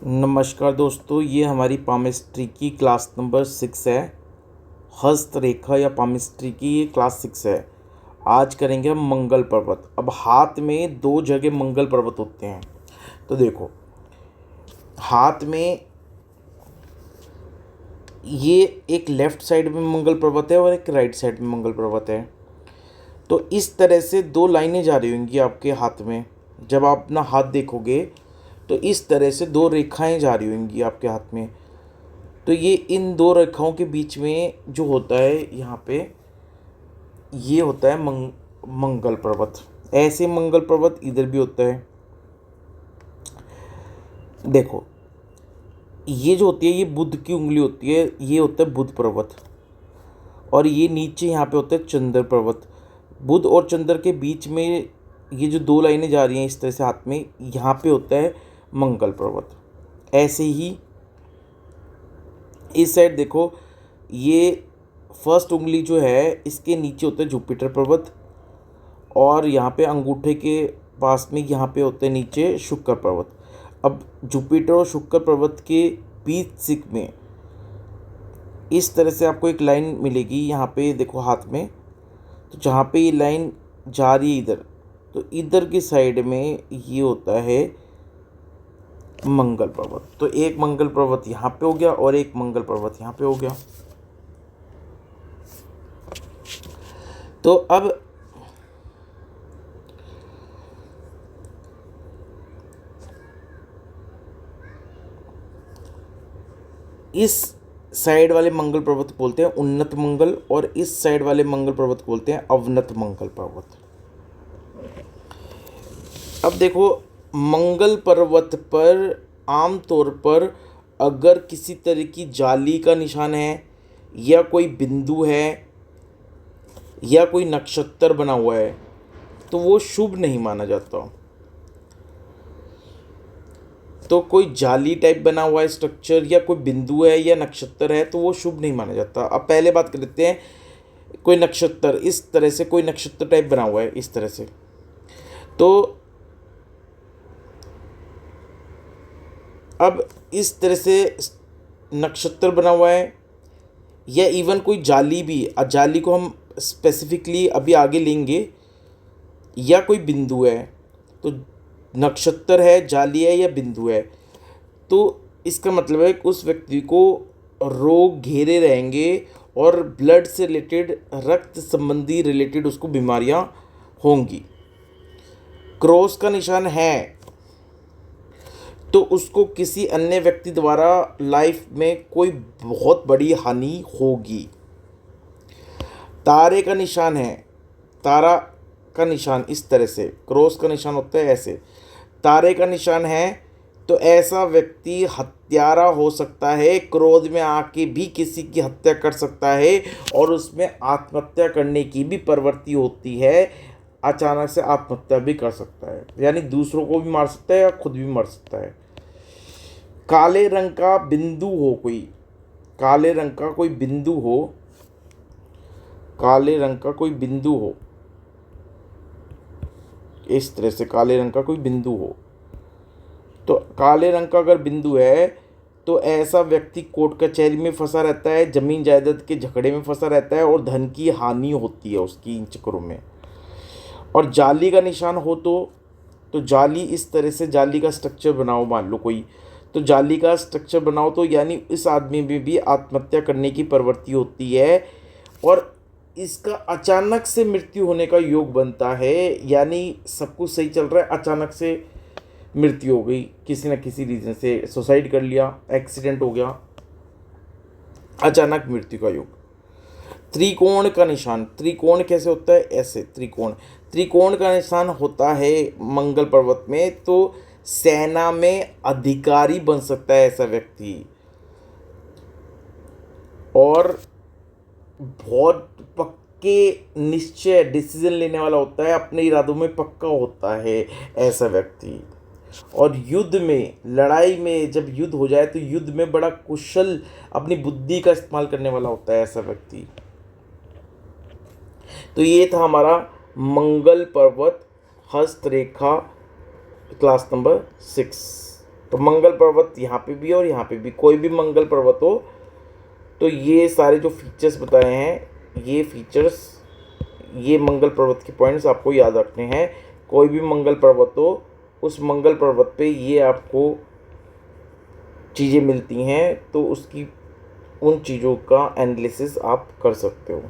नमस्कार दोस्तों, ये हमारी पामिस्ट्री की क्लास नंबर 6 है। हस्तरेखा या पामिस्ट्री की ये क्लास 6 है। आज करेंगे हम मंगल पर्वत। अब हाथ में दो जगह मंगल पर्वत होते हैं। तो देखो, हाथ में ये एक लेफ़्ट साइड में मंगल पर्वत है और एक राइट साइड में मंगल पर्वत है। तो इस तरह से दो लाइनें जा रही होंगी आपके हाथ में। जब आप अपना हाथ देखोगे तो इस तरह से दो रेखाएं जा रही होंगी आपके हाथ में। तो ये इन दो रेखाओं के बीच में जो होता है यहाँ पे, ये होता है मंगल पर्वत। ऐसे मंगल पर्वत इधर भी होता है। देखो, ये जो होती है ये बुध की उंगली होती है, ये होता है बुध पर्वत। और ये नीचे यहाँ पे होता है चंद्र पर्वत। बुध और चंद्र के बीच में ये जो दो लाइनें जा रही हैं इस तरह से हाथ में, यहाँ पे होता है मंगल पर्वत। ऐसे ही इस साइड देखो, ये फर्स्ट उंगली जो है इसके नीचे होता है जुपिटर पर्वत। और यहाँ पे अंगूठे के पास में यहाँ पे होते हैं नीचे शुक्र पर्वत। अब जुपिटर और शुक्र पर्वत के बीच में इस तरह से आपको एक लाइन मिलेगी यहाँ पे, देखो हाथ में। तो जहाँ पे ये लाइन जा रही है इधर, तो इधर की साइड में ये होता है मंगल पर्वत। तो एक मंगल पर्वत यहाँ पे हो गया और एक मंगल पर्वत यहाँ पे हो गया। तो अब इस साइड वाले मंगल पर्वत को बोलते हैं उन्नत मंगल और इस साइड वाले मंगल पर्वत को बोलते हैं अवनत मंगल पर्वत। अब देखो, मंगल पर्वत पर आमतौर पर अगर किसी तरह की जाली का निशान है या कोई बिंदु है या कोई नक्षत्र बना हुआ है तो वो शुभ नहीं माना जाता। तो कोई जाली टाइप बना हुआ है स्ट्रक्चर या कोई बिंदु है या नक्षत्र है तो वो शुभ नहीं माना जाता। अब पहले बात कर लेते हैं, कोई नक्षत्र इस तरह से, कोई नक्षत्र टाइप बना हुआ है इस तरह से, तो अब इस तरह से नक्षत्र बना हुआ है या इवन कोई जाली भी, जाली को हम स्पेसिफिकली अभी आगे लेंगे, या कोई बिंदु है, तो नक्षत्र है, जाली है या बिंदु है, तो इसका मतलब है कि उस व्यक्ति को रोग घेरे रहेंगे और ब्लड से रिलेटेड, रक्त संबंधी रिलेटेड उसको बीमारियां होंगी। क्रॉस का निशान है तो उसको किसी अन्य व्यक्ति द्वारा लाइफ में कोई बहुत बड़ी हानि होगी। तारे का निशान है, तारा का निशान इस तरह से, क्रॉस का निशान होता है ऐसे, तारे का निशान है तो ऐसा व्यक्ति हत्यारा हो सकता है, क्रोध में आके भी किसी की हत्या कर सकता है और उसमें आत्महत्या करने की भी प्रवृत्ति होती है। अचानक से आत्महत्या भी कर सकता है, यानी दूसरों को भी मार सकता है या खुद भी मर सकता है। काले रंग का बिंदु हो, कोई काले रंग का कोई बिंदु हो, काले रंग का कोई बिंदु हो इस तरह से, काले रंग का कोई बिंदु हो, तो काले रंग का अगर बिंदु है तो ऐसा व्यक्ति कोर्ट कचहरी में फंसा रहता है, जमीन जायदाद के झगड़े में फंसा रहता है और धन की हानि होती है उसकी इन चक्करों में। और जाली का निशान हो तो जाली इस तरह से, जाली का स्ट्रक्चर बनाओ मान लो कोई, तो जाली का स्ट्रक्चर बनाओ तो यानी इस आदमी में भी आत्महत्या करने की प्रवृत्ति होती है और इसका अचानक से मृत्यु होने का योग बनता है। यानी सब कुछ सही चल रहा है, अचानक से मृत्यु हो गई, किसी न किसी रीज़न से सुसाइड कर लिया, एक्सीडेंट हो गया, अचानक मृत्यु का योग। त्रिकोण का निशान, त्रिकोण कैसे होता है, ऐसे त्रिकोण, त्रिकोण का निशान होता है मंगल पर्वत में तो सेना में अधिकारी बन सकता है ऐसा व्यक्ति और बहुत पक्के निश्चय डिसीजन लेने वाला होता है, अपने इरादों में पक्का होता है ऐसा व्यक्ति। और युद्ध में, लड़ाई में जब युद्ध हो जाए तो युद्ध में बड़ा कुशल, अपनी बुद्धि का इस्तेमाल करने वाला होता है ऐसा व्यक्ति। तो ये था हमारा मंगल पर्वत हस्तरेखा क्लास नंबर 6। तो मंगल पर्वत यहाँ पे भी और यहाँ पे भी, कोई भी मंगल पर्वत हो तो ये सारे जो फीचर्स बताए हैं, ये फीचर्स, ये मंगल पर्वत के पॉइंट्स आपको याद रखने हैं। कोई भी मंगल पर्वत हो, उस मंगल पर्वत पे ये आपको चीज़ें मिलती हैं, तो उसकी उन चीज़ों का एनालिसिस आप कर सकते हो।